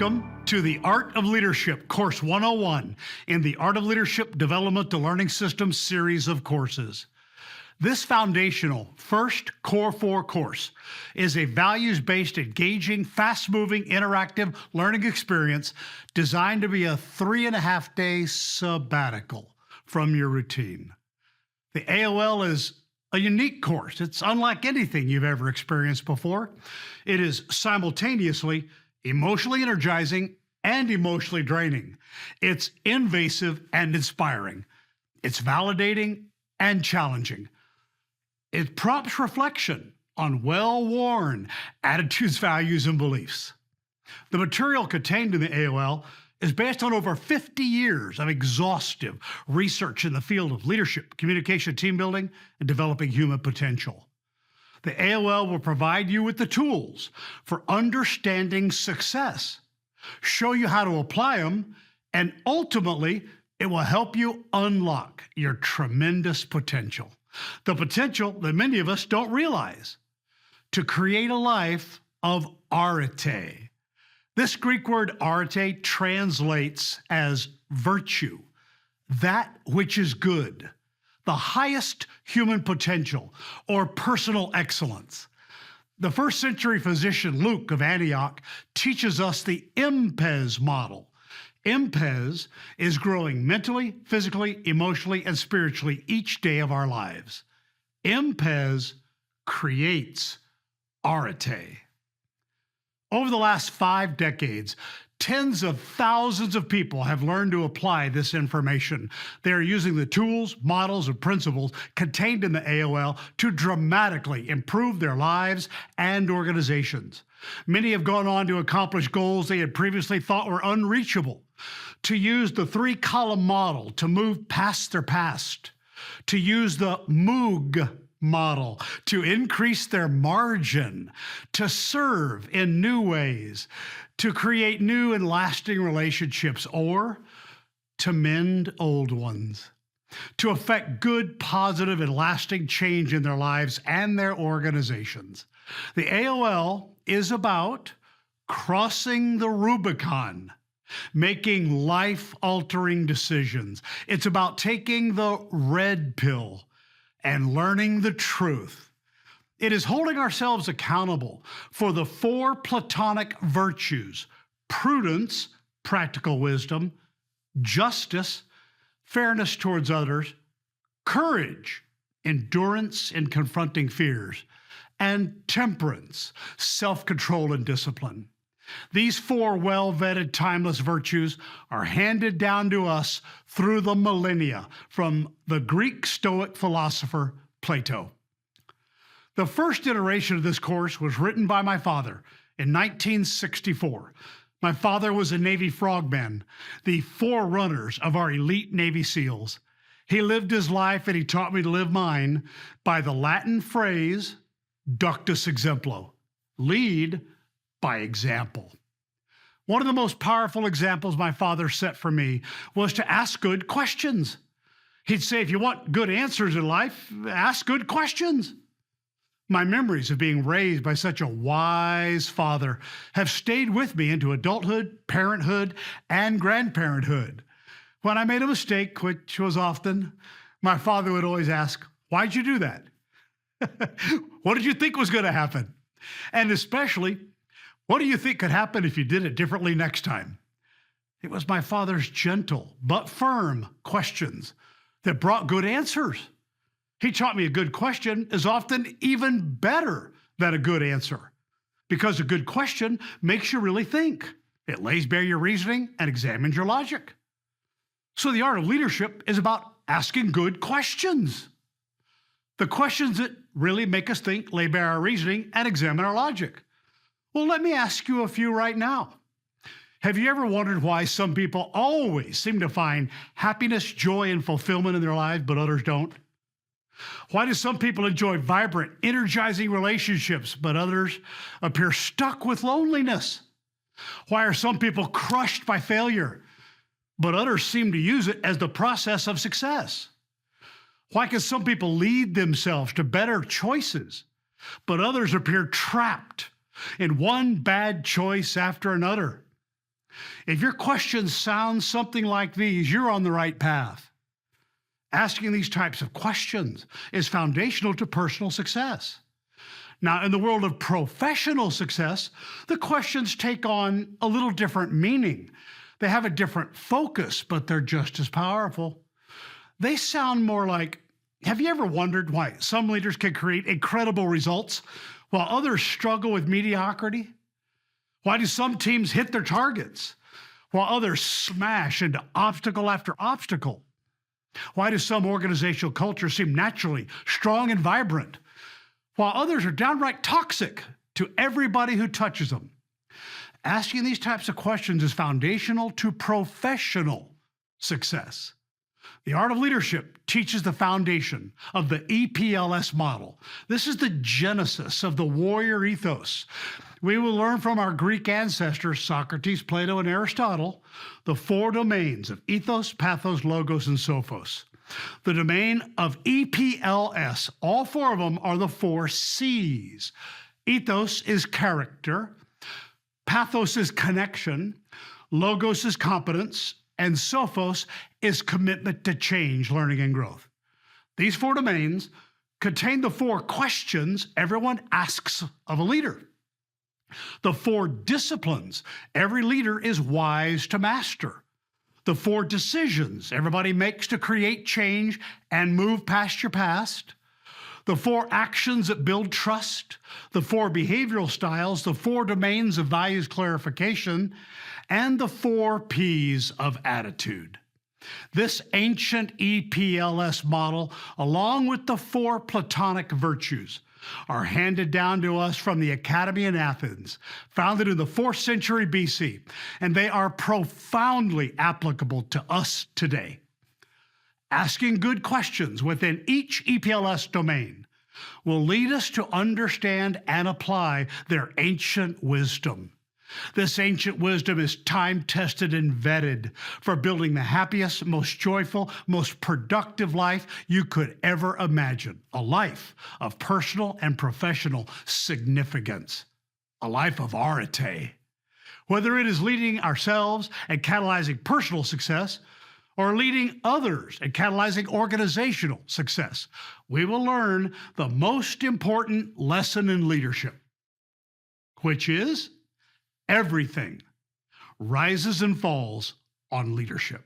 Welcome to the Art of Leadership, Course 101 in the Art of Leadership Developmental Learning System series of courses. This foundational first Core 4 course is a values-based, engaging, fast-moving, interactive learning experience designed to be a 3.5-day sabbatical from your routine. The AOL is a unique course. It's unlike anything you've ever experienced before. It is simultaneously emotionally energizing and emotionally draining. It's invasive and inspiring. It's validating and challenging. It prompts reflection on well-worn attitudes, values, and beliefs. The material contained in the AOL is based on over 50 years of exhaustive research in the field of leadership, communication, team building, and developing human potential. The AOL will provide you with the tools for understanding success, show you how to apply them, and ultimately, it will help you unlock your tremendous potential. The potential that many of us don't realize to create a life of arete. This Greek word arete translates as virtue, that which is good, the highest human potential or personal excellence. The first century physician Luke of Antioch teaches us the MPES model. MPES is growing mentally, physically, emotionally, and spiritually each day of our lives. MPES creates arete. Over the last 5 decades, tens of thousands of people have learned to apply this information. They are using the tools, models, and principles contained in the AOL to dramatically improve their lives and organizations. Many have gone on to accomplish goals they had previously thought were unreachable, to use the 3-column model to move past their past, to use the Moog model to increase their margin, to serve in new ways, to create new and lasting relationships, or to mend old ones, to effect good, positive, and lasting change in their lives and their organizations. The AOL is about crossing the Rubicon, making life-altering decisions. It's about taking the red pill and learning the truth. It is holding ourselves accountable for the 4 Platonic virtues: prudence, practical wisdom; justice, fairness towards others; courage, endurance in confronting fears; and temperance, self-control and discipline. These 4 well-vetted, timeless virtues are handed down to us through the millennia from the Greek Stoic philosopher Plato. The first iteration of this course was written by my father in 1964. My father was a Navy frogman, the forerunners of our elite Navy SEALs. He lived his life, and he taught me to live mine, by the Latin phrase, ductus exemplo, lead by example. One of the most powerful examples my father set for me was to ask good questions. He'd say, if you want good answers in life, ask good questions. My memories of being raised by such a wise father have stayed with me into adulthood, parenthood, and grandparenthood. When I made a mistake, which was often, my father would always ask, why'd you do that? What did you think was going to happen? And especially, what do you think could happen if you did it differently next time? It was my father's gentle but firm questions that brought good answers. He taught me a good question is often even better than a good answer, because a good question makes you really think. It lays bare your reasoning and examines your logic. So the art of leadership is about asking good questions. The questions that really make us think, lay bare our reasoning, and examine our logic. Well, let me ask you a few right now. Have you ever wondered why some people always seem to find happiness, joy, and fulfillment in their lives, but others don't? Why do some people enjoy vibrant, energizing relationships, but others appear stuck with loneliness? Why are some people crushed by failure, but others seem to use it as the process of success? Why can some people lead themselves to better choices, but others appear trapped in one bad choice after another? If your questions sound something like these, you're on the right path. Asking these types of questions is foundational to personal success. Now, in the world of professional success, the questions take on a little different meaning. They have a different focus, but they're just as powerful. They sound more like, have you ever wondered why some leaders can create incredible results while others struggle with mediocrity? Why do some teams hit their targets while others smash into obstacle after obstacle? Why do some organizational cultures seem naturally strong and vibrant while others are downright toxic to everybody who touches them? Asking these types of questions is foundational to professional success. The Art of Leadership teaches the foundation of the EPLS model. This is the genesis of the warrior ethos. We will learn from our Greek ancestors, Socrates, Plato, and Aristotle, the four domains of ethos, pathos, logos, and sophos. The domain of EPLS, all four of them are the four C's. Ethos is character, pathos is connection, logos is competence, and sophos is commitment to change, learning, and growth. These four domains contain the four questions everyone asks of a leader. The four disciplines every leader is wise to master. The four decisions everybody makes to create change and move past your past. The four actions that build trust. The four behavioral styles. The four domains of values clarification. And the four P's of attitude. This ancient EPLS model, along with the four Platonic virtues, are handed down to us from the Academy in Athens, founded in the 4th century BC, and they are profoundly applicable to us today. Asking good questions within each EPLS domain will lead us to understand and apply their ancient wisdom. This ancient wisdom is time-tested and vetted for building the happiest, most joyful, most productive life you could ever imagine. A life of personal and professional significance. A life of arete. Whether it is leading ourselves and catalyzing personal success, or leading others and catalyzing organizational success, we will learn the most important lesson in leadership, which is everything rises and falls on leadership.